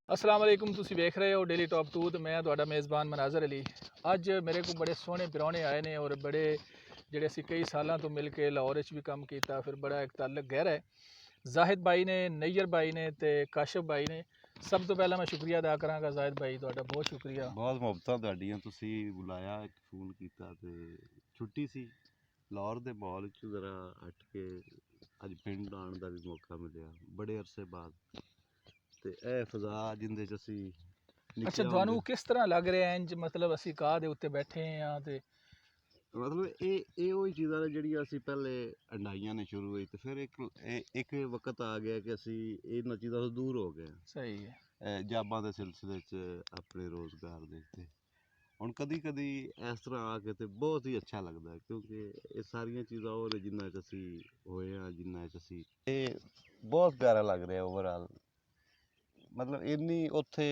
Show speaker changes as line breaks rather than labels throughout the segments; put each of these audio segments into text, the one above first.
अस्सलाम वालेकुम तुसी वेख रहे हो डेली टॉप 2 तो मैं ਤੁਹਾਡਾ ਮੇਜ਼ਬਾਨ ਮਨਾਜ਼ਰ ਅਲੀ। ਅੱਜ ਮੇਰੇ ਕੋਲ ਬੜੇ ਸੋਹਣੇ ਪ੍ਰਾਹੁਣੇ ਆਏ ਨੇ ਔਰ ਬੜੇ ਜਿਹੜੇ ਅਸੀਂ ਕਈ ਸਾਲਾਂ ਤੋਂ ਮਿਲ ਕੇ ਲਾਹੌਰ ਵਿੱਚ ਵੀ ਕੰਮ ਕੀਤਾ, ਫਿਰ ਬੜਾ ਇੱਕ ਤਾਲੁਕ ਗਹਿਰਾ ਹੈ। ਜ਼ਾਹਿਦ ਭਾਈ ਨੇ, ਨਈਰ ਭਾਈ ਨੇ ਤੇ ਕਾਸ਼ਫ ਭਾਈ ਨੇ। ਸਭ ਤੋਂ ਪਹਿਲਾਂ ਮੈਂ ਸ਼ੁਕਰੀਆ ਅਦਾ ਕਰਾਂਗਾ ਜ਼ਾਹਿਦ ਭਾਈ, ਤੁਹਾਡਾ ਬਹੁਤ ਸ਼ੁਕਰੀਆ।
ਬਹੁਤ ਮੁਹੱਬਤਾਂ ਤੁਹਾਡੀਆਂ, ਤੁਸੀਂ ਬੁਲਾਇਆ, ਇੱਕ ਫੋਨ ਕੀਤਾ ਤੇ ਛੁੱਟੀ ਸੀ ਲਾਹੌਰ ਦੇ ਮਾਹੌਲ 'ਚ ਜ਼ਰਾ ਹਟ ਕੇ ਅੱਜ ਪਿੰਡ ਆਉਣ ਦਾ ਵੀ ਮੌਕਾ ਮਿਲਿਆ ਬੜੇ ਅਰਸੇ ਬਾਅਦ। ਤੇ ਇਹ ਫਜ਼ਾ ਜਿੰਦੇ 'ਚ ਅਸੀਂ
ਅੱਛਾ, ਤੁਹਾਨੂੰ ਕਿਸ ਤਰ੍ਹਾਂ ਲੱਗ ਰਿਹਾ ਇੰਜ, ਮਤਲਬ ਅਸੀਂ ਕਾਹ ਦੇ ਉੱਤੇ ਬੈਠੇ ਹਾਂ ਤੇ
ਮਤਲਬ ਇਹ ਉਹੀ ਚੀਜ਼ਾਂ ਨੇ ਜਿਹੜੀਆਂ ਅਸੀਂ ਪਹਿਲੇ ਅੰਡਾਈਆਂ ਨੇ ਸ਼ੁਰੂ ਹੋਈ ਤੇ ਫਿਰ ਇੱਕ ਵਕਤ ਆ ਗਿਆ ਕਿ ਅਸੀਂ ਇਹਨਾਂ ਚੀਜ਼ਾਂ ਤੋਂ ਦੂਰ ਹੋ ਗਏ।
ਸਹੀ ਹੈ।
ਜਾਬਾਂ ਦੇ ਸਿਲਸਿਲੇ 'ਚ ਆਪਣੇ ਰੋਜ਼ਗਾਰ ਦੇ ਉੱਤੇ ਹੁਣ ਕਦੀ ਕਦੀ ਇਸ ਤਰ੍ਹਾਂ ਆ ਕੇ ਤੇ ਬਹੁਤ ਹੀ ਅੱਛਾ ਲੱਗਦਾ ਹੈ, ਕਿਉਂਕਿ ਇਹ ਸਾਰੀਆਂ ਚੀਜ਼ਾਂ ਉਹ ਨੇ ਜਿੰਨਾ 'ਚ ਅਸੀਂ ਹੋਏ ਹਾਂ, ਜਿੰਨਾ 'ਚ ਅਸੀਂ ਇਹ ਬਹੁਤ ਪਿਆਰਾ ਲੱਗ ਰਿਹਾ ਓਵਰਆਲ। ਮਤਲਬ ਇੰਨੀ ਉੱਥੇ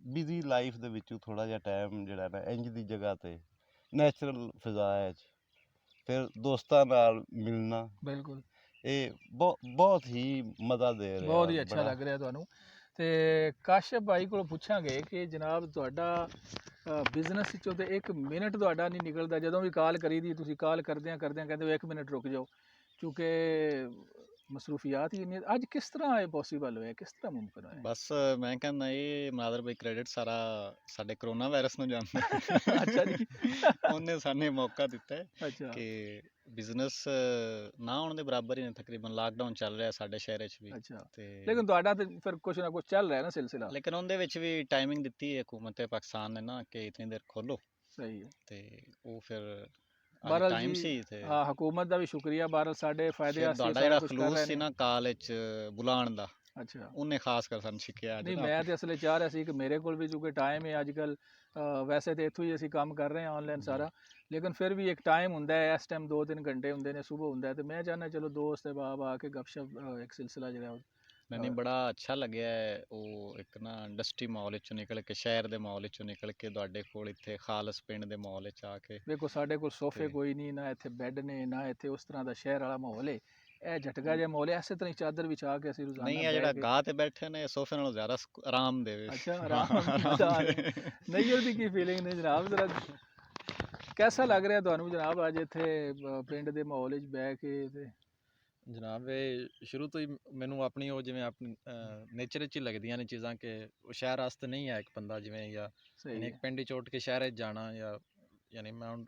ਬਿਜ਼ੀ ਲਾਈਫ ਦੇ ਵਿੱਚੋਂ ਥੋੜ੍ਹਾ ਜਿਹਾ ਟਾਈਮ ਜਿਹੜਾ ਨਾ ਇੰਜ ਦੀ ਜਗ੍ਹਾ 'ਤੇ ਨੈਚੁਰਲ ਫਿਜ਼ਾ 'ਚ ਫਿਰ ਦੋਸਤਾਂ ਨਾਲ ਮਿਲਣਾ,
ਬਿਲਕੁਲ
ਇਹ ਬਹੁਤ ਹੀ ਮਜ਼ਾ ਦੇ ਰਿਹਾ,
ਬਹੁਤ ਹੀ ਅੱਛਾ ਲੱਗ ਰਿਹਾ ਤੁਹਾਨੂੰ। ਤੇ ਕਾਸ਼ਫ ਭਾਈ ਕੋਲੋਂ ਪੁੱਛਾਂਗੇ ਕਿ ਜਨਾਬ ਤੁਹਾਡਾ ਬਿਜ਼ਨਸ ਵਿੱਚੋਂ ਤੇ 1 ਮਿੰਟ ਤੁਹਾਡਾ ਨਹੀਂ ਨਿਕਲਦਾ, ਜਦੋਂ ਵੀ ਕਾਲ ਕਰੀਦੀ ਤੁਸੀਂ ਕਾਲ ਕਰਦਿਆਂ ਕਹਿੰਦੇ ਹੋ 1 ਮਿੰਟ ਰੁਕ ਜਾਓ, ਕਿਉਂਕਿ ਮਸਰੂਫੀਆਤ ਹੀ ਇੰਨੀ। ਅੱਜ ਕਿਸ ਤਰ੍ਹਾਂ ਇਹ ਪੋਸੀਬਲ ਹੋਇਆ, ਕਿਸ ਤਰ੍ਹਾਂ ਮੁਮਕਿਨ ਹੋਇਆ?
ਬਸ ਮੈਂ ਕਹਿੰਦਾ ਇਹ ਮਨਾਦਰ ਭਾਈ ਕ੍ਰੈਡਿਟ ਸਾਰਾ ਸਾਡੇ ਕਰੋਨਾ ਵਾਇਰਸ ਨੂੰ ਜਾਂਦਾ
ਅੱਛਾ ਜੀ।
ਉਹਨੇ ਸਾਨੂੰ ਮੌਕਾ ਦਿੱਤਾ ਹੈ
ਅੱਛਾ
ਕਿ ਬਿਜ਼ਨਸ ਨਾ ਹੋਣ ਦੇ ਬਰਾਬਰ ਹੀ ਨੇ। ਤਕਰੀਬਨ ਲਾਕਡਾਊਨ ਚੱਲ ਰਿਹਾ ਸਾਡੇ ਸ਼ਹਿਰ 'ਚ ਵੀ।
ਅੱਛਾ,
ਤੇ
ਲੇਕਿਨ ਤੁਹਾਡਾ ਤੇ ਫਿਰ ਕੁਛ ਨਾ ਕੁਛ ਚੱਲ ਰਿਹਾ ਨਾ ਸਿਲਸਿਲਾ।
ਲੇਕਿਨ ਉਹਦੇ ਵਿੱਚ ਵੀ ਟਾਈਮਿੰਗ ਦਿੱਤੀ ਹੈ ਹਕੂਮਤ ਪਾਕਿਸਤਾਨ ਨੇ ਨਾ ਕਿ ਇਤਨੀ ਦੇਰ ਖੋਲੋ,
ਸਹੀ ਹੈ।
ਤੇ ਉਹ ਫਿਰ
ਬਹਰਹਾਲ
ਟਾਈਮ
ਜੀ,
ਸੀ ਤੇ
ਹਾਂ ਹਕੂਮਤ ਦਾ ਵੀ ਸ਼ੁਕਰੀਆ, ਬਹਰਹਾਲ ਸਾਡੇ ਫਾਇਦੇ
ਫਿਰ
ਵਾਸਤੇ
ਤੁਹਾਡਾ
ਸਾਰਾ
ਜਿਹੜਾ
ਕੁਛ ਕਰ
ਖਲੂਸ
ਰਹੇ
ਸੀ
ਨੇ।
ਨਾ ਕਾਲ 'ਚ ਬੁਲਾਉਣ ਦਾ,
ਅੱਛਾ,
ਉਹਨੇ ਖਾਸ ਕਰ ਸਾਨੂੰ ਸਿੱਖਿਆ।
ਨਹੀਂ ਮੈਂ ਤੇ ਅਸਲੇ ਚਾਹ ਰਿਹਾ ਸੀ ਕਿ ਮੇਰੇ ਕੋਲ ਵੀ ਚੂੰਕਿ ਟਾਈਮ ਹੈ ਅੱਜ ਕੱਲ੍ਹ, ਵੈਸੇ ਤੇ ਇੱਥੋਂ ਹੀ ਅਸੀਂ ਕੰਮ ਕਰ ਰਹੇ ਹਾਂ ਆਨਲਾਈਨ ਸਾਰਾ, ਲੇਕਿਨ ਫਿਰ ਵੀ ਇੱਕ ਟਾਈਮ ਹੁੰਦਾ ਹੈ, ਇਸ ਟਾਈਮ 2-3 ਘੰਟੇ ਹੁੰਦੇ ਨੇ, ਸਵੇਰ ਹੁੰਦਾ ਹੈ, ਤੇ ਮੈਂ ਚਾਹੁੰਦਾ ਚਲੋ ਦੋਸਤ ਬਾਬ ਆ ਕੇ ਗਪਸ਼ਪ ਇੱਕ ਸਿਲਸਿਲਾ ਜਿਹੜਾ
ਮੈਨੂੰ ਬੜਾ ਅੱਛਾ ਲੱਗਿਆ ਹੈ। ਉਹ ਇੱਕ ਨਾ ਇੰਡਸਟਰੀ ਮਾਹੌਲ ਵਿੱਚੋਂ ਨਿਕਲ ਕੇ, ਸ਼ਹਿਰ ਦੇ ਮਾਹੌਲ ਵਿੱਚੋਂ ਨਿਕਲ ਕੇ ਤੁਹਾਡੇ ਕੋਲ ਇੱਥੇ ਖਾਲਸ ਪਿੰਡ ਦੇ ਮਾਹੌਲ ਵਿੱਚ ਆ ਕੇ।
ਵੇਖੋ ਸਾਡੇ ਕੋਲ ਸੋਫੇ
ਤੇ
ਕੋਈ ਨਹੀਂ, ਨਾ ਇੱਥੇ ਬੈੱਡ ਨੇ, ਨਾ ਇੱਥੇ ਉਸ ਤਰ੍ਹਾਂ ਦਾ ਸ਼ਹਿਰ ਵਾਲਾ ਮਾਹੌਲ ਹੈ। ਇਹ ਝਟਕਾ ਜਿਹਾ ਮਾਹੌਲ ਹੈ, ਇਸੇ ਤਰ੍ਹਾਂ ਹੀ ਚਾਦਰ ਵਿਛਾ ਕੇ ਅਸੀਂ ਰੋਜ਼ਾਨਾ
ਨਹੀਂ, ਆ ਜਿਹੜਾ ਗਾਹ ਤੇ ਬੈਠੇ ਨੇ ਸੋਫੇ ਨਾਲੋਂ ਜ਼ਿਆਦਾ ਆਰਾਮ ਦੇਵੇ।
ਅੱਛਾ ਆਰਾਮ ਨਹੀਂ, ਉਹਦੀ ਕੀ ਫੀਲਿੰਗ ਨੇ ਜਨਾਬ? ਜ਼ਰਾ ਕੈਸਾ ਲੱਗ ਰਿਹਾ ਤੁਹਾਨੂੰ ਜਨਾਬ ਅੱਜ ਇੱਥੇ ਪਿੰਡ ਦੇ ਮਾਹੌਲ ਵਿੱਚ ਬਹਿ ਕੇ? ਤੇ
ਜਨਾਬ ਇਹ ਸ਼ੁਰੂ ਤੋਂ ਹੀ ਮੈਨੂੰ ਆਪਣੀ ਉਹ ਜਿਵੇਂ ਆਪਣੀ ਨੇਚਰ 'ਚ ਹੀ ਲੱਗਦੀਆਂ ਨੇ ਚੀਜ਼ਾਂ ਕਿ ਉਹ ਸ਼ਹਿਰ ਵਾਸਤੇ ਨਹੀਂ ਹੈ ਇੱਕ ਬੰਦਾ ਜਿਵੇਂ, ਜਾਂ
ਸਹੀ
ਯਾਨੀ ਇੱਕ
ਹੈ।
ਪਿੰਡ 'ਚ ਉੱਠ ਕੇ ਸ਼ਹਿਰ 'ਚ ਜਾਣਾ, ਜਾਂ ਯਾਨੀ ਮੈਂ ਹੁਣ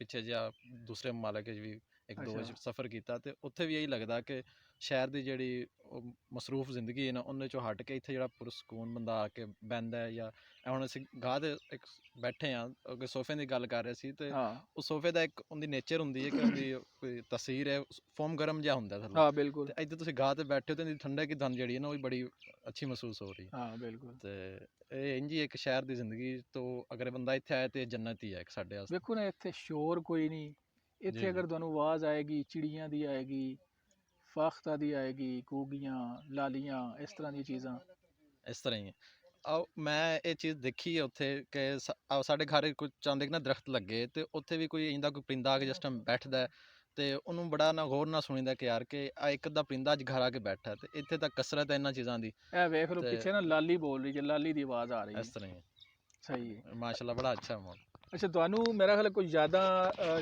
ਪਿੱਛੇ ਜਿਹਾ ਦੂਸਰੇ ਮਮਾਲਕ 'ਚ ਵੀ ਇੱਕ ਦੋ
ਅੱਛਾ
ਸਫ਼ਰ ਕੀਤਾ ਤੇ ਉੱਥੇ ਵੀ ਇਹੀ ਲੱਗਦਾ ਕਿ ਸ਼ਹਿਰ ਦੀ ਜਿਹੜੀ ਉਹ ਮਸਰੂਫ ਜ਼ਿੰਦਗੀ ਹੈ ਨਾ, ਉਹਦੇ 'ਚੋਂ ਹਟ ਕੇ ਇੱਥੇ ਜਿਹੜਾ ਪੁਰਸਕੂਨ ਬੰਦਾ ਆ ਕੇ ਬਹਿੰਦਾ ਹੈ। ਜਾਂ ਹੁਣ ਅਸੀਂ ਗਾਹ ਦੇ ਇੱਕ ਬੈਠੇ ਹਾਂ, ਅੱਗੇ ਸੋਫੇ ਦੀ ਗੱਲ ਕਰ ਰਹੇ ਸੀ, ਤੇ
ਹਾਂ
ਉਹ ਸੋਫੇ ਦਾ ਇੱਕ ਉਹਦੀ ਨੇਚਰ ਹੁੰਦੀ ਹੈ ਕਿ ਉਹਦੀ ਕੋਈ ਤਸੀਰ ਹੈ, ਫੋਮ ਗਰਮ ਜਿਹਾ ਹੁੰਦਾ ਥੱਲੇ,
ਹਾਂ ਬਿਲਕੁਲ,
ਤੇ ਇੱਧਰ ਤੁਸੀਂ ਗਾਹ ਤੇ ਬੈਠੇ ਹੋ ਤੇ ਇਹਦੀ ਠੰਡਕ ਦੀ ਜਿਹੜੀ ਹੈ ਨਾ ਉਹ ਵੀ ਬੜੀ ਅੱਛੀ ਮਹਿਸੂਸ ਹੋ ਰਹੀ ਹੈ।
ਹਾਂ ਬਿਲਕੁਲ।
ਤੇ ਇਹ ਇੰਝ ਹੀ ਇੱਕ ਸ਼ਹਿਰ ਦੀ ਜ਼ਿੰਦਗੀ ਤੋਂ ਅਗਰ ਬੰਦਾ ਇੱਥੇ ਆਏ ਤੇ ਜੰਨਤ ਹੀ ਹੈ ਇੱਕ ਸਾਡੇ ਵਾਸਤੇ।
ਵੇਖੋ ਨਾ, ਇੱਥੇ ਸ਼ੋਰ ਕੋਈ ਨਹੀਂ, ਇੱਥੇ
ਜੀ
ਅਗਰ ਤੁਹਾਨੂੰ ਆਵਾਜ਼ ਆਏਗੀ ਚਿੜੀਆਂ ਦੀ ਆਏਗੀ, ਫਾਖਤਾ ਦੀ ਆਏਗੀ, ਕੂਗੀਆਂ, ਲਾਲੀਆਂ, ਇਸ ਤਰ੍ਹਾਂ ਦੀਆਂ ਚੀਜ਼ਾਂ।
ਇਸ ਤਰ੍ਹਾਂ ਹੀ ਹੈ। ਆਓ ਮੈਂ ਇਹ ਚੀਜ਼ ਦੇਖੀ ਹੈ ਉੱਥੇ ਕਿ ਸਾਡੇ ਘਰ ਕੁਝ ਚਾਹੁੰਦੇ ਕਿ ਨਾ ਦਰਖਤ ਲੱਗੇ, ਤੇ ਉੱਥੇ ਵੀ ਕੋਈ ਇੰਦਾ ਕੋਈ ਪਰਿੰਦਾ ਆ ਕੇ ਜਿਸ ਟਾਈਮ ਬੈਠਦਾ ਹੈ ਤੇ ਉਹਨੂੰ ਬੜਾ ਨਾ ਗੌਰ ਨਾਲ ਸੁਣੀਦਾ ਕਿ ਯਾਰ ਕਿ ਆ ਇੱਕ ਅੱਧਾ ਪਰਿੰਦਾ ਅੱਜ ਘਰ ਆ ਕੇ ਬੈਠਾ, ਤੇ ਇੱਥੇ ਤਾਂ ਕਸਰਤ ਹੈ ਇਹਨਾਂ ਚੀਜ਼ਾਂ ਦੀ।
ਇਹ ਵੇਖ ਲਓ
ਤੇ
ਪਿੱਛੇ ਨਾ ਲਾਲੀ ਬੋਲ ਰਹੀ ਹੈ, ਲਾਲੀ ਦੀ ਆਵਾਜ਼ ਆ ਰਹੀ ਹੈ।
ਇਸ ਤਰ੍ਹਾਂ ਹੀ
ਸਹੀ ਹੈ।
ਮਾਸ਼ਾਅੱਲਾ ਬੜਾ ਅੱਛਾ ਮਾਹੌਲ।
ਅੱਛਾ, ਤੁਹਾਨੂੰ ਮੇਰਾ ਖਿਆਲ ਕੋਈ ਜ਼ਿਆਦਾ